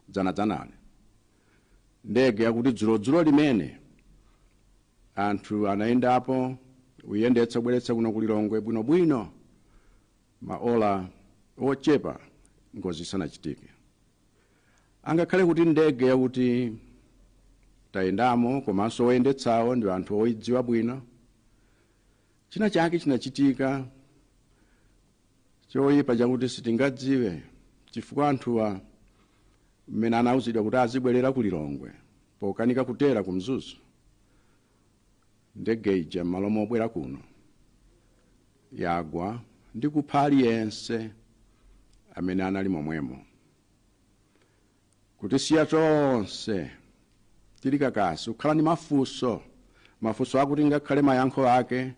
dzanadzanane ndege yakuti dzulo limene anthu anayendapo uyendetsa kubweretsa kuno kulilongwe bwinobwino maola ochepa ngozi isanachitike. Angakhale kuti ndege yakuti tayendamo komanso oyendetsawo ndi anthu oyidziwa bwino, china chake chinachitika choyipa chakuti sitingadziwe chifukwa anthuwa mmene anawuzidwa kuti azibwerera ku Lilongwe pokanika kutera ku Mzuzu, ndege ija m'malo mobwera kuno yagwa ndi kupha aliyense amene anali momwemo. Kutisiya tonse tili kakasi kukhala ndi mafunso akuti ngakhale mayankho ake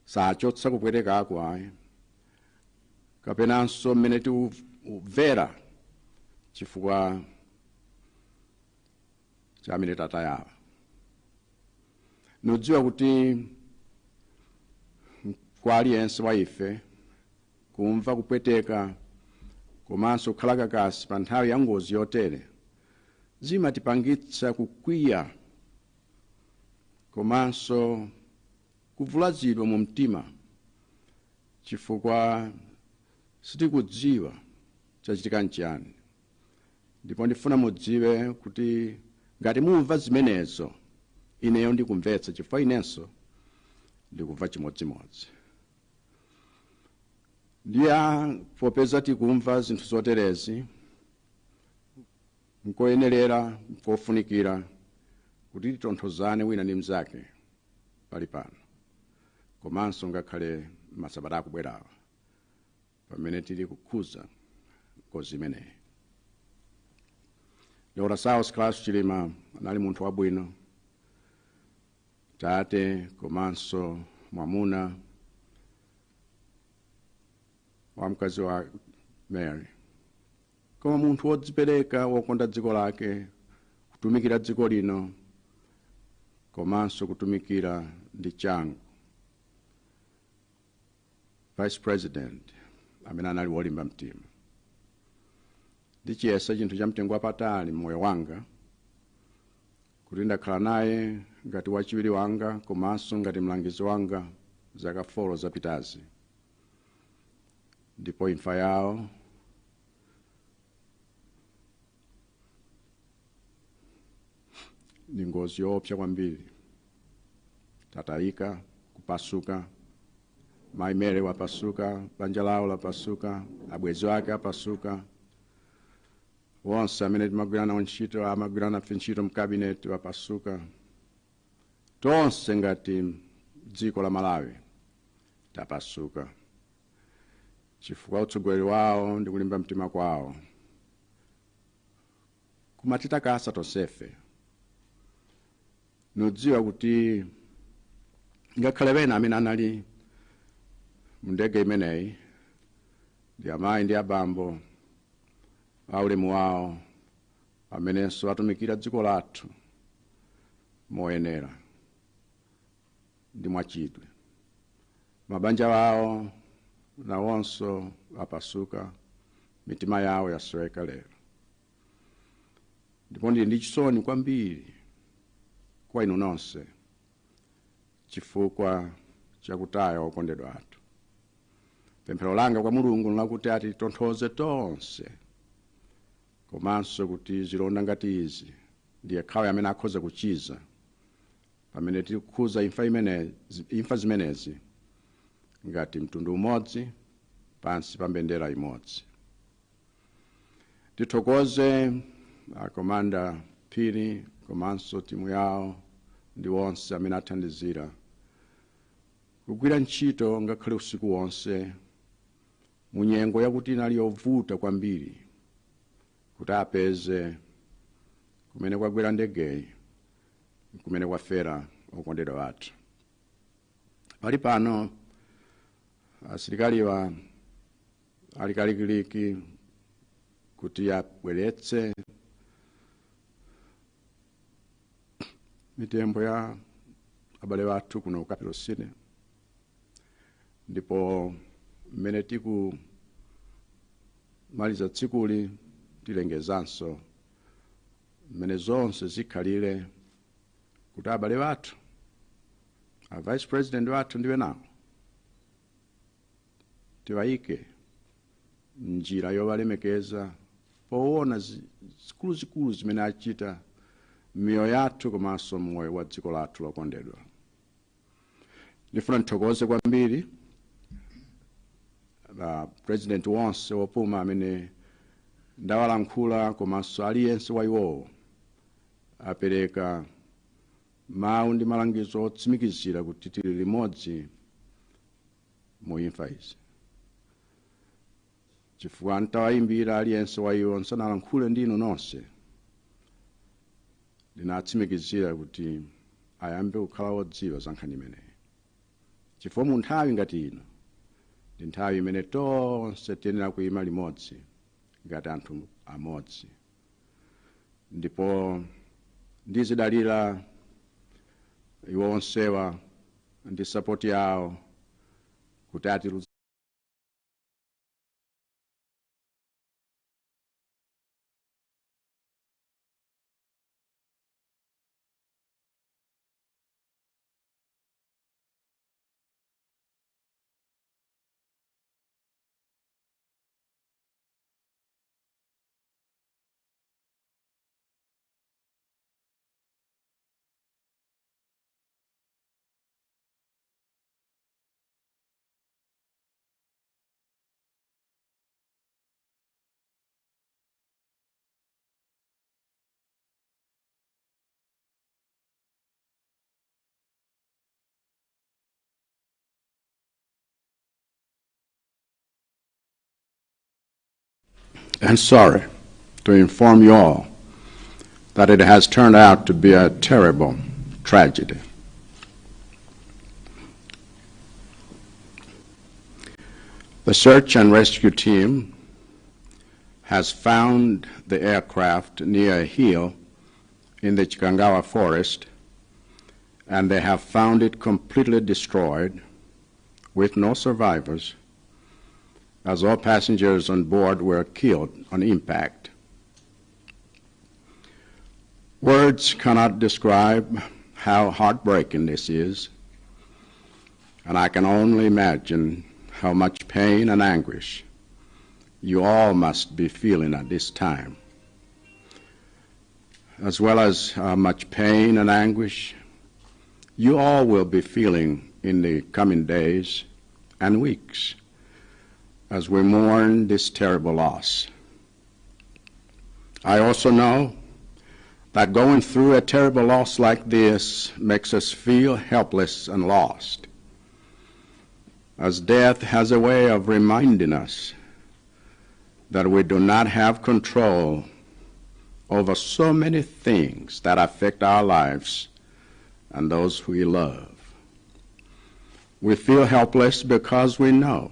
sachotsa kupwetekako ayi, kapenanso mmene tikumvera chifukwa cha amene tatayawa. Nudziwa kuti kwa aliyense wa ife kumva kupweteka komanso kukhala kakasi pa nthawi ya ngozi yotere zimatipangitsa kukwiya komanso kuvulazidwa mu mtima chifukwa sitikudziwa chachitika nchiyani. Ndipo ndifuna mudziwe kuti ngati mumva zimenezo ineyo ndikumvetsa chifukwa inenso ndikumva chimodzimodzi. Ndiya popeza tikumva zinthu zoterezi nkoyenerera kofunikira kuti titonthozane wina ndi mnzake pali pano komanso ngakhale masabata akubwerawa pamene tili kukhuza ngozi imeneyi. Dr. South Class Chilima anali munthu wabwino, tate komanso mwamuna wa mkazi wa Mary, koma munthu wodzipereka wokonda dziko lake, kutumikira dziko lino komanso kutumikira ndi changu. Vice President amene anali wolimba mtima. Ndichiyesa chinthu cha mtengo wapatali mmoyo wanga kuti ndakhala naye ngati wachiwiri wanga komanso ngati mlangizi wanga zaka 4 zapitazi. Ndipo imfa yawo ni ngozi yoopsa kwambiri. Tatayika, kupasuka, Mai Mary wapasuka, banja lawo lapasuka, abwezi wake apasuka, wonse amene timagwirana ntchito amagwirana ntchito mkabineti wapasuka, tonse ngati dziko la Malawi tapasuka chifukwa utsogoleri wawo ndi kulimba mtima kwawo kumatitakasa tonsefe. Nudziwa kuti ngakhale bena amene anali mu ndege imeneyi ndi amayi ndi abambo aulemu wawo amenenso atumikira dziko lathu moyenera ndi mwachidwe. Mabanja wawo nawonso apasuka, mitima yawo yasweka lero. Ndipo ndili ndi chisoni kwambiri kwa inu nonse chifukwa chakutaya okondedwa athu. Pemphero langa kwa Mulungu lakuti atitonthoze tonse komanso kuti zilonda ngati izi ndiye khawe amene akhoza kuchiza pamene tikukhuza imfa zimenezi ngati mtundu umodzi pansi pa mbendera imodzi. Tithokoze akomanda Phiri komanso timu yawo ndi wonse amene athandizira kugwira ntchito ngakhale usiku wonse munyengo yakuti inali yovuta kwambiri kuti apeze kumene kwagwera ndegeyi kumene kwafera okondedwa athu. Pali pano asilikaliwa ali kalikiliki kuti abweretse mitembo ya abale wathu kuno Kapilosine, ndipo mmene tikumaliza tsikuli tilengezanso mmene zonse zikhalire kuti abale bathu a vice president wathu ndiwe nawo tiwayike njira yowalemekeza poona zikuluzikulu zimene achita miyoyo yathu komanso moyo wa dziko lathu lokondedwa. Ndifuna nthokoze kwambiri president wonse wopuma amene ndawalankhula komanso aliyense wa iwowo apereka mawu ndi malangizo otsimikizira kuti tili limodzi mu imfa izi. Chifukwa ntawayimbira aliyense wa iwo nsanalankhule ndinu nonse ndinatsimikizira kuti ayambe kukhala wodziwa za nkhani imeneyi. Chifukwa mu nthawi ngati ino ndi nthawi imene tonse tiyenera kuyima limodzi ngati anthu amodzi, ndipo ndizidalira iwo onsewa ndi sapoti yawo kuti atiluza. And sorry to inform you all that it has turned out to be a terrible tragedy. The search and rescue team has found the aircraft near a hill in the Chikangawa forest, and they have found it completely destroyed with no survivors, as all passengers on board were killed on impact. Words cannot describe how heartbreaking this is, and I can only imagine how much pain and anguish you all must be feeling at this time, as well as how much pain and anguish you all will be feeling in the coming days and weeks as we mourn this terrible loss. I also know that going through a terrible loss like this makes us feel helpless and lost, as death has a way of reminding us that we do not have control over so many things that affect our lives and those we love. We feel helpless because we know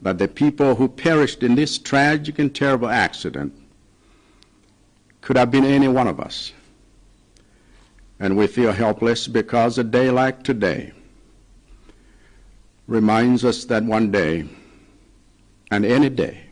that the people who perished in this tragic and terrible accident could have been any one of us. And we feel helpless because a day like today reminds us that one day, and any day,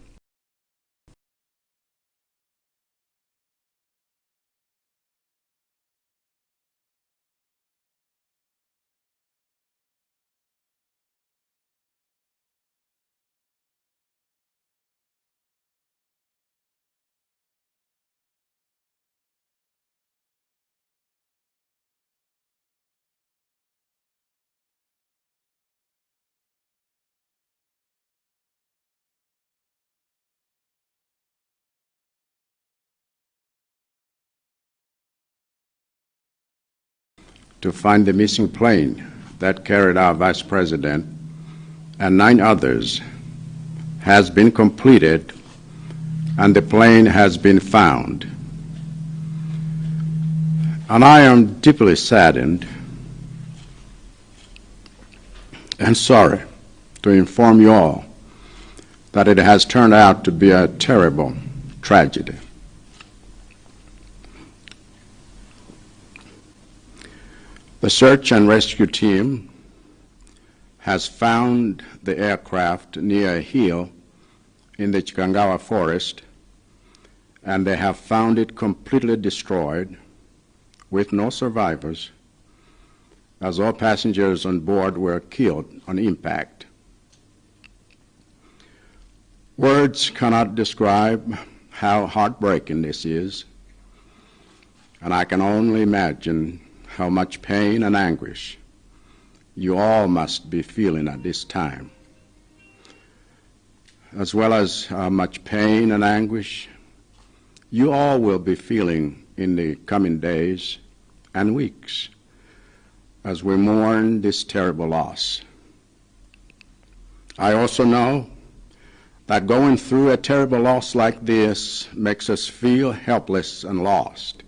to find the missing plane that carried our Vice President and 9 others has been completed, and the plane has been found. And I am deeply saddened and sorry to inform you all that it has turned out to be a terrible tragedy. The search and rescue team has found the aircraft near a hill in the Chikangawa forest, and they have found it completely destroyed with no survivors, as all passengers on board were killed on impact. Words cannot describe how heartbreaking this is, and I can only imagine how much pain and anguish you all must be feeling at this time, as well as how much pain and anguish you all will be feeling in the coming days and weeks as we mourn this terrible loss. I also know that going through a terrible loss like this makes us feel helpless and lost,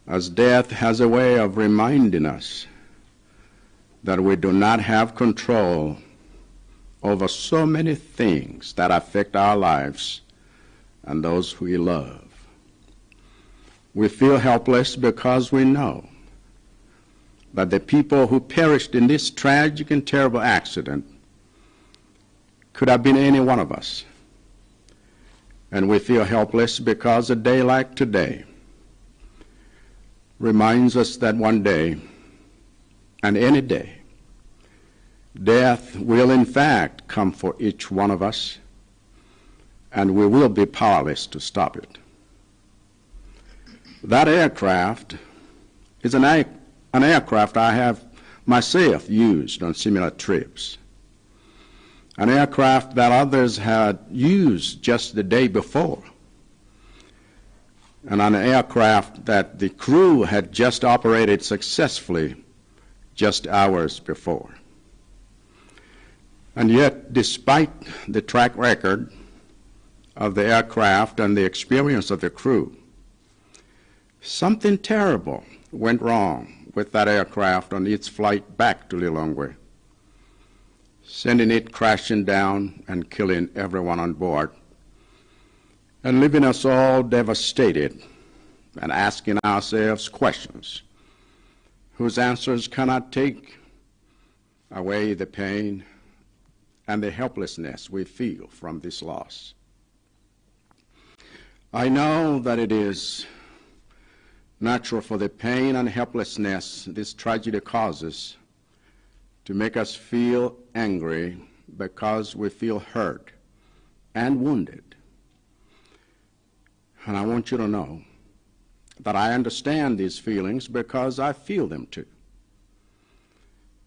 as death has a way of reminding us that we do not have control over so many things that affect our lives and those we love. We feel helpless because we know that the people who perished in this tragic and terrible accident could have been any one of us. And we feel helpless because a day like today reminds us that one day, and any day, death will in fact come for each one of us, and we will be powerless to stop it. That aircraft is an aircraft I have myself used on similar trips. An aircraft that others had used just the day before, and an aircraft that the crew had just operated successfully just hours before. And yet, despite the track record of the aircraft and the experience of the crew, something terrible went wrong with that aircraft on its flight back to Lilongwe, sending it crashing down and killing everyone on board, and leaving us all devastated and asking ourselves questions whose answers cannot take away the pain and the helplessness we feel from this loss. I know that it is natural for the pain and helplessness this tragedy causes to make us feel angry because we feel hurt and wounded. And I want you to know that I understand these feelings because I feel them too.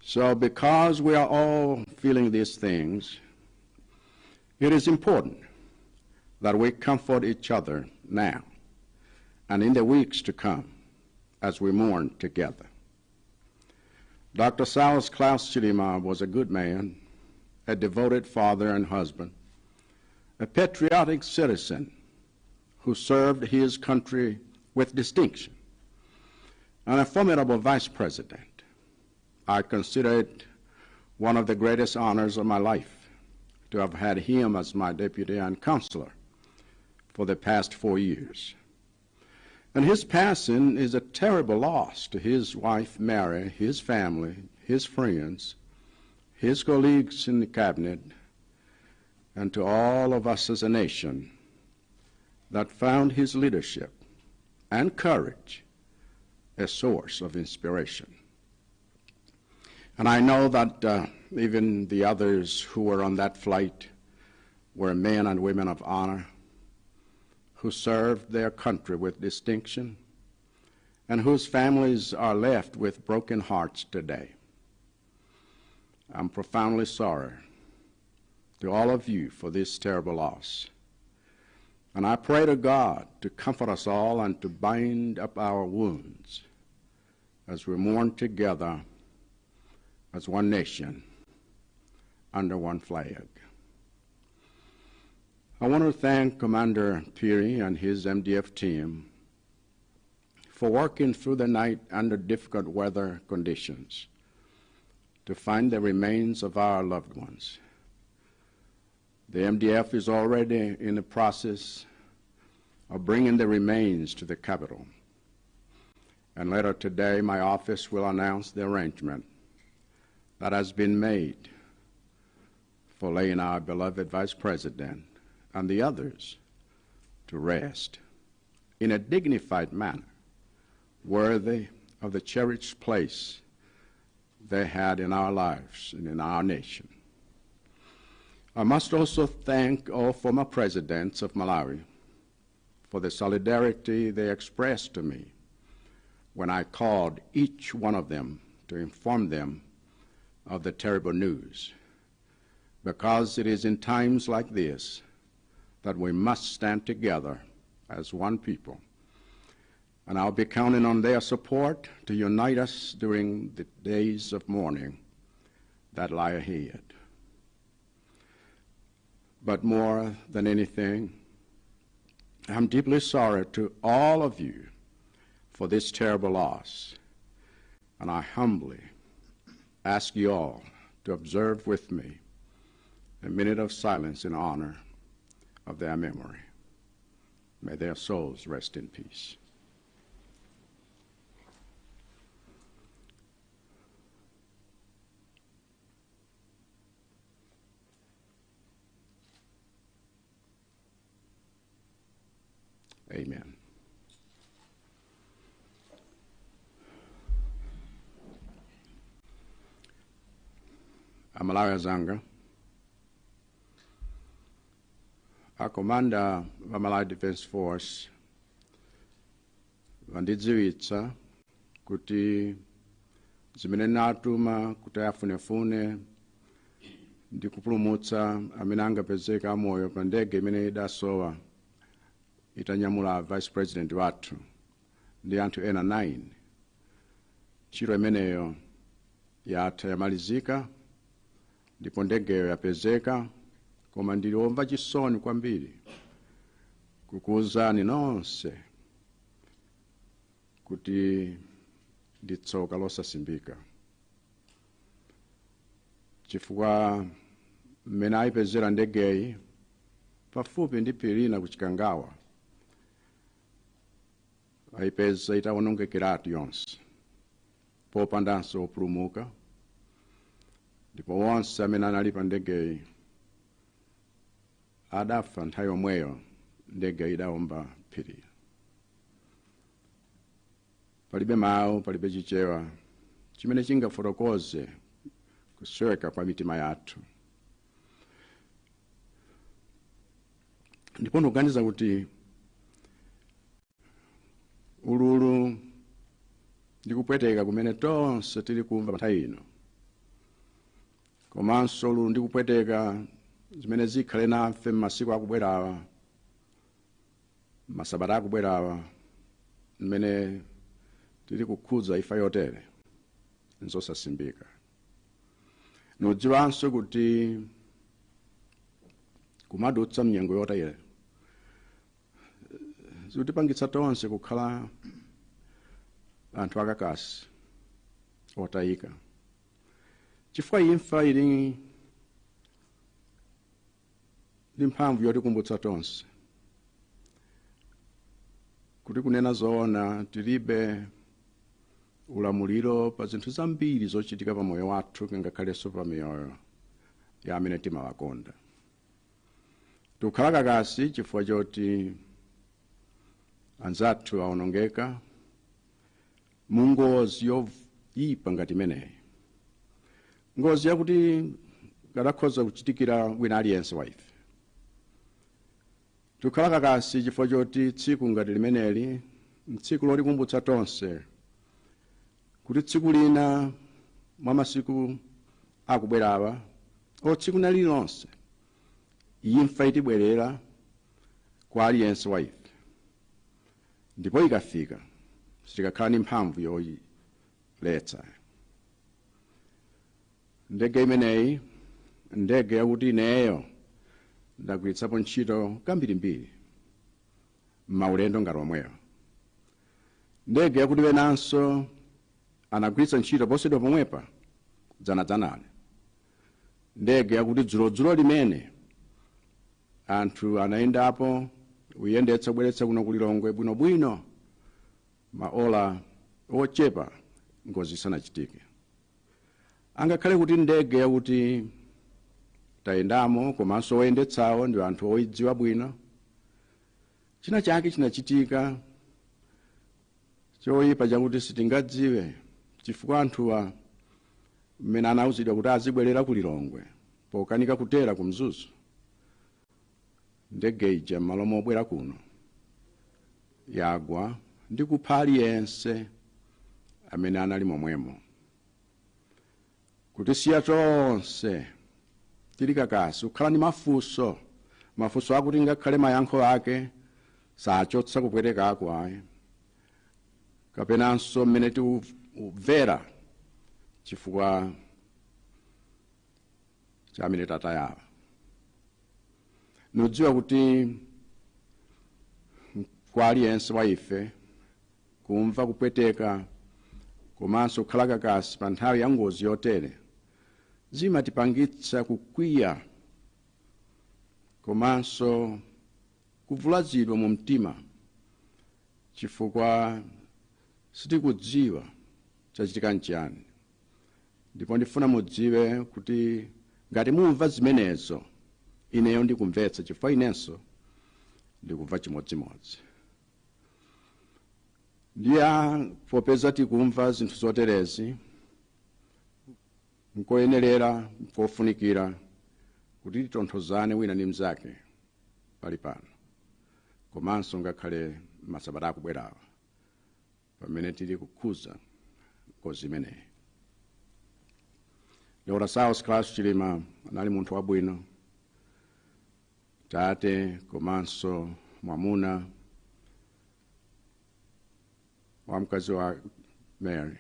So because we are all feeling these things, it is important that we comfort each other now and in the weeks to come as we mourn together. Dr. Saus Klaus Chilima was a good man, a devoted father and husband, a patriotic citizen who served his country with distinction, and a formidable vice president. I consider it one of the greatest honors of my life to have had him as my deputy and counselor for the past 4 years. And his passing is a terrible loss to his wife, Mary, his family, his friends, his colleagues in the cabinet, and to all of us as a nation that found his leadership and courage a source of inspiration. And I know that even the others who were on that flight were men and women of honor who served their country with distinction and whose families are left with broken hearts today. I'm profoundly sorry to all of you for this terrible loss. And I pray to God to comfort us all and to bind up our wounds as we mourn together as one nation under one flag. I want to thank Commander Peary and his MDF team for working through the night under difficult weather conditions to find the remains of our loved ones. The MDF is already in the process of bringing the remains to the Capitol. And later today, my office will announce the arrangement that has been made for laying our beloved Vice President and the others to rest in a dignified manner, worthy of the cherished place they had in our lives and in our nation. I must also thank all former presidents of Malawi for the solidarity they expressed to me when I called each one of them to inform them of the terrible news, because it is in times like this that we must stand together as one people. And I'll be counting on their support to unite us during the days of mourning that lie ahead. But more than anything, I'm deeply sorry to all of you for this terrible loss. And I humbly ask you all to observe with me a minute of silence in honor of their memory. May their souls rest in peace. Amen. Amalawi Zanga, a commander wa Malawi Defense Force vandidziwitsa kuti zimene natuma kuti afunefune ndi kupulumutsa amene angapezeka amoyo pa ndege imene idasowa itanyamula Vice President wathu ndi anthu ena 9. Ntchito imeneyo yatha yamalizika ndipo ndegeyo yapezeka, koma ndiliomva chisoni kwambiri kukuwuzani nonse kuti ndi tsoka losasimbika, chifukwa mmene ayipezera ndegeyi pafupi ndi phiri lina ku Chikangawa ayipeza itawonongekeratu yonse popandanso opulumuka, ndipo wonse amene anali pa ndegeyi adafa nthawi yomweyo ndege idawomba phiri. Palibe mawu, palibe chichewa chimene chingafotokoze kusweka kwa mitima yathu. Ndipo ndikuganiza kuti ululu ndikupweteka kumene tonse tili kumva nthawi ino, komanso ululu ndikupweteka zimene zikhale nafe m'masiku akubwerawa, masabata akubwerawa, mmene tili kukhudza imfa yotere nzosasimbika. Nudziwanso kuti kumadutsa mnyengo yotere zikutipangitsa tonse kukhala anthu akakasi otayika, chifukwa imfa ili ndi mphamvu yotikumbutsa tonse kuti kunena zoona tilibe ulamuliro pa zinthu zambiri zochitika pa moyo wathu, ngakhalenso pa miyoyo ya amene timawakonda. Tikukhala kakasi chifukwa choti anzathu awonongeka mu ngozi yoyipa ngati imeneyi, ngozi yakuti kadakhoza kuchitikira wina aliyense wa ife. Tikukhala kakasi chifukwa choti tsiku ngati limeneli tsiku lotikumbutsa tonse kuti tsiku lina mwa masiku akubwerawa o tsiku lililonse imfa itibwerera kwa aliyense wa ife, ndipo ikafika sitikakhala ndi mphamvu yoyiletsa. Ndege imeneyi ndege yakuti ineyo ndagwiritsapo ntchito kambirimbiri m'maulendo ngati omwewa. Ndege yakuti wenanso anagwiritsa ntchito posedwa pomwepa dzanadzanale. Ndege yakuti dzulo limene anthu anayendapo uyendetsa kubweretsa kuno kulilongwe bwinobwino maola ochepa ngozi isanachitike. Angakhale kuti ndege yakuti tayendamo komanso oyendetsawo ndi anthu oyidziwa bwino, china chake chinachitika choyipa chakuti sitingadziwe chifukwa anthuwa mmene anawuzidwa kuti azibwerera ku Lilongwe pokanika kutera ku Mzuzu, ndege ija m'malo mobwera kuno yagwa ndi kupha aliyense amene anali momwemo, kutisiya tonse tili kakasi kukhala ndi mafunso akuti ngakhale mayankho ake sachotsa kupwetekako ayi, kapenanso mmene tiumvera chifukwa cha amene tatayawa. Nudziwa kuti kwa aliyense wa ife kumva kupweteka komanso kukhala kakasi pa nthawi ya ngozi yotere zimatipangitsa kukwiya komanso kuvulazidwa mu mtima chifukwa sitikudziwa chachitika nchiyani. Ndipo ndifuna mudziwe kuti ngati mumva zimenezo, ineyo ndikumvetsa chifukwa inenso ndikumva chimodzimodzi. Ndiya popeza tikumva zinthu zoterezi, nkoyenerera nkofunikira kuti titonthozane wina ndi mnzake pali pano, komanso ngakhale masabata akubwerawa pamene tili kukhuza ngozi imeneyi. Dr. South Class Chilima anali munthu wabwino, tate komanso mwamuna wa mkazi wa Mary,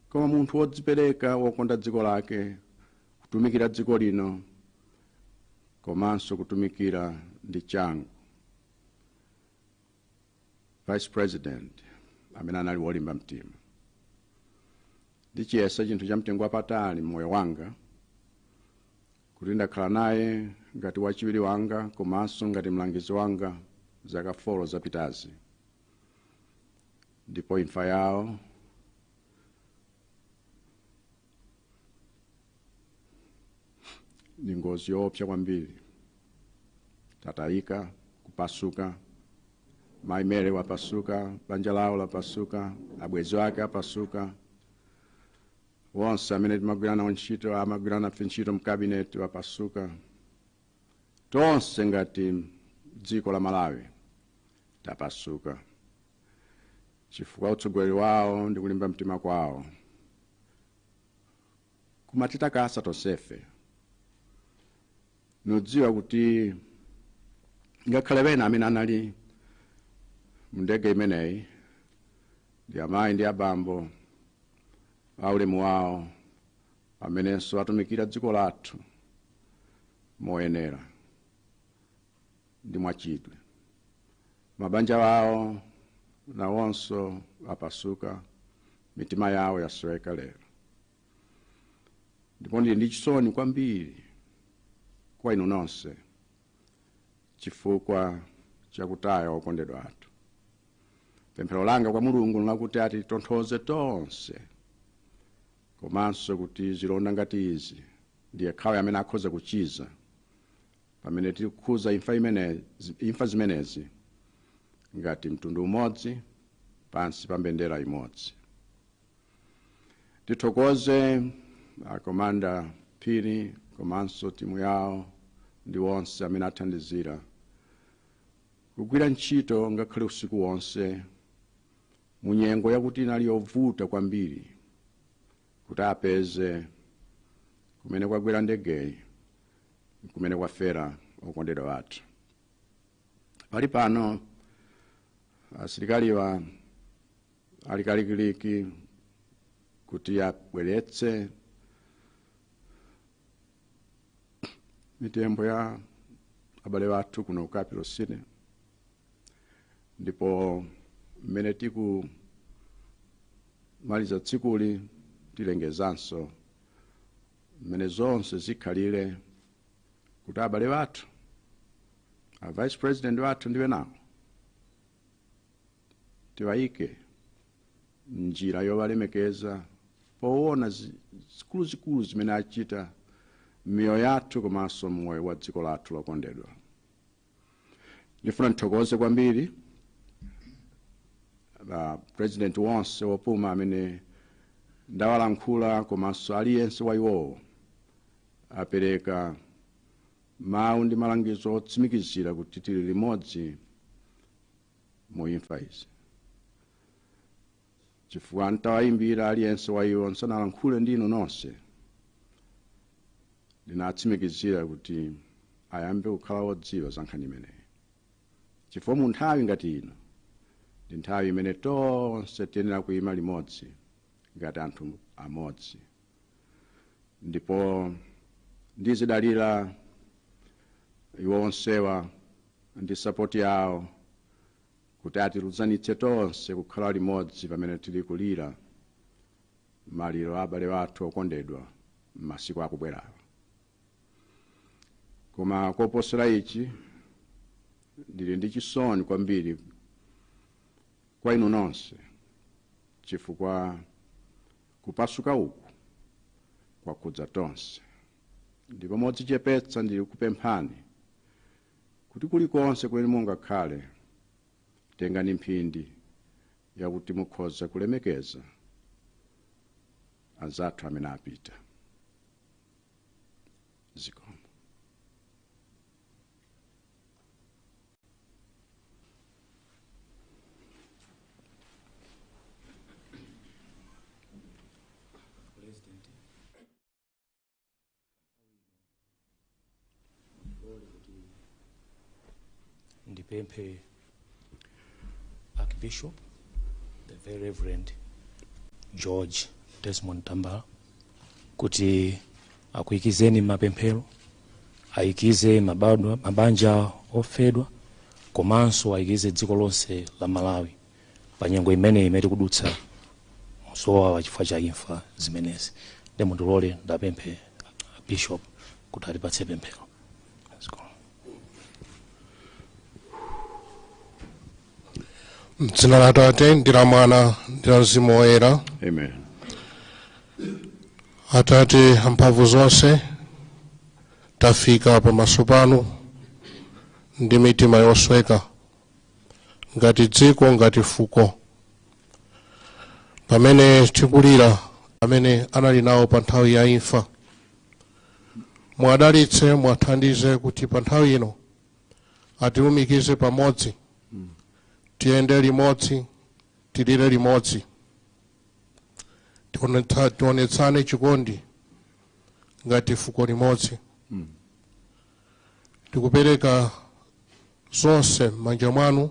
koma munthu wodzipereka wokonda dziko lake, kutumikira dziko lino komanso kutumikira ndi changu. Vice President amene anali wolimba mtima. Ndichiyesa chinthu cha mtengo wapatali mmoyo wanga kuti ndakhala naye ngati wachiwiri wanga komanso ngati mlangizi wanga zaka 4 zapitazi, ndipo imfa yawo ni ngozi yoopsa kwambiri. Tatayika, kupasuka, Mai Mary wapasuka, banja lawo lapasuka, abwezi wake apasuka, wonse amene timagwirana ntchito amagwirana ntchito mkabineti wapasuka, tonse ngati dziko la Malawi tapasuka chifukwa utsogoleri wawo ndi kulimba mtima kwawo kumatitakasa tonsefe. Nudziwa kuti ngakhale bena amene anali mndege imeneyi ndi amayi ndi abambo aulemu wawo amenenso atumikira dziko lathu moyenera ndi mwachidwe. Mabanja wawo nawonso apasuka, mitima yawo yasweka lero. Ndipo ndili ndi chisoni kwambiri kwa inu nonse chifukwa chakutaya okondedwa athu. Pemphero langa kwa Mulungu nlakuti atitonthoze tonse, komanso kuti zilonda ngati izi ndiye khawe amene akhoza kuchiza pamene tikukhuza imfa zimenezi ngati mtundu umodzi pansi pa mbendera imodzi. Tithokoze akomanda Phiri komanso timu yawo ndi wonse amene athandizira kugwira ntchito ngakhale usiku wonse munyengo yakuti inali yovuta kwambiri kuti apeze kumene kwagwera ndegeyi, kumene kwafera okondedwa athu. Pali pano asilikaliwa alikalikiliki kuti abweretse mitembo ya abale wathu kuno Capital City, ndipo mmene tikumaliza tsikuli tilengezanso mmene zonse zikhalire kuti abale wathu, a Vice President wathu ndiwe nawo, tiwayike njira yowalemekeza poona zikuluzikulu zimene achita mioyo yathu komanso moyo wa dziko lathu lokondedwa. ndifuna ndithokoze kwambiri President wonse wopuma amene ndawalankhula komanso aliyense wa iwowo apereka mawu ndi malangizo otsimikizira kuti tili limodzi mu imfa izi. Chifukwa ntawayimbira aliyense wa iwo nsanalankhule ndinu nonse, ndinatsimikizira kuti ayambe kukhala wodziwa za nkhani imeneyi. Chifukwa mu nthawi ngati ino ndi nthawi imene tonse tiyenera kuyima limodzi ngati anthu amodzi, ndipo ndizidalira iwo onsewa ndi sapoti yawo kuti atiluzanitse tonse kukhala limodzi pamene tili kulira maliro abale athu okondedwa m'masiku akubwerawa. Koma koposera ichi, ndili ndi chisoni kwambiri kwa inu nonse, chifukwa kupasuka uku kwakudza tonse. Ndipo modzichepetsa ndili kupemphani kuti kulikonse kumene mungakhale tengani mphindi yakuti mukhoza kulemekeza anzathu amene apita. Zikomo. Ndipemphe Archbishop, the Very Reverend George Desmond Tambala, kuti akuyikizeni mapemphero, ayikize mabanja ofedwa, komanso ayikize dziko lonse la Malawi pa nyengo imene imene kudutsa msowa chifukwa cha imfa zimenezi. Ndimundilole ndapemphe Bishop kuti atipatse pemphero. M'dzina la Atate ndi la Mwana ndi la Mzimu Woyera. Amen. Atate amphamvu zonse, tafika pamaso panu ndi mitima yosweka, ngati dziko ngati fuko, pamene tikulira amene anali nawo pa nthawi ya imfa. Mwadalitse, mwathandize kuti pa nthawi ino atilumikize pamodzi, tiyende limodzi, tilire limodzi, tionetsane chikondi ngati fuko limodzi. Tikupereka zonse m'manja mwanu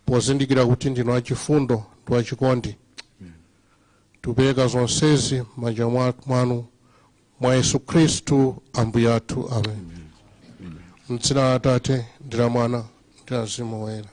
pozindikira kuti ndinu achifundo ndi achikondi. Tikupereka zonsezi m'manja mwanu mwa Yesu Khristu Ambuye athu. Amen. M'dzina la Atate ndi la Mwana ndi la Mzimu Woyera.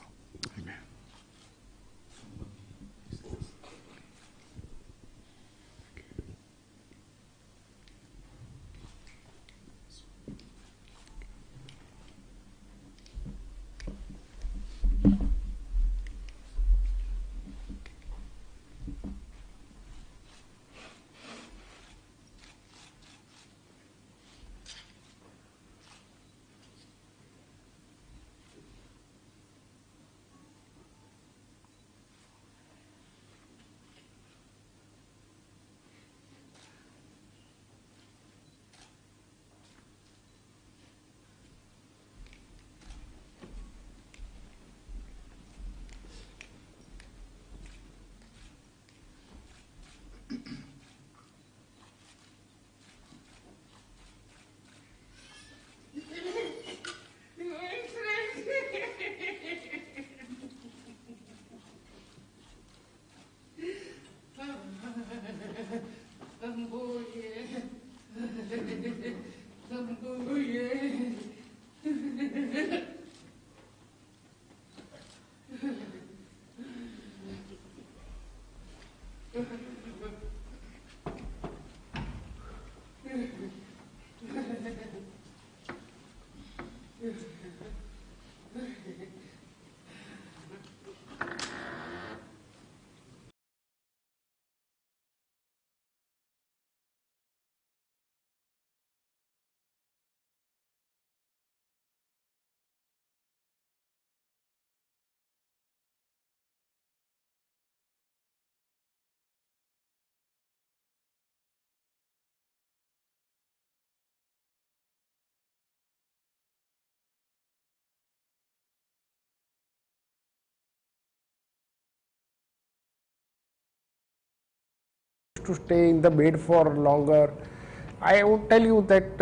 to stay in the bed for longer. I would tell you that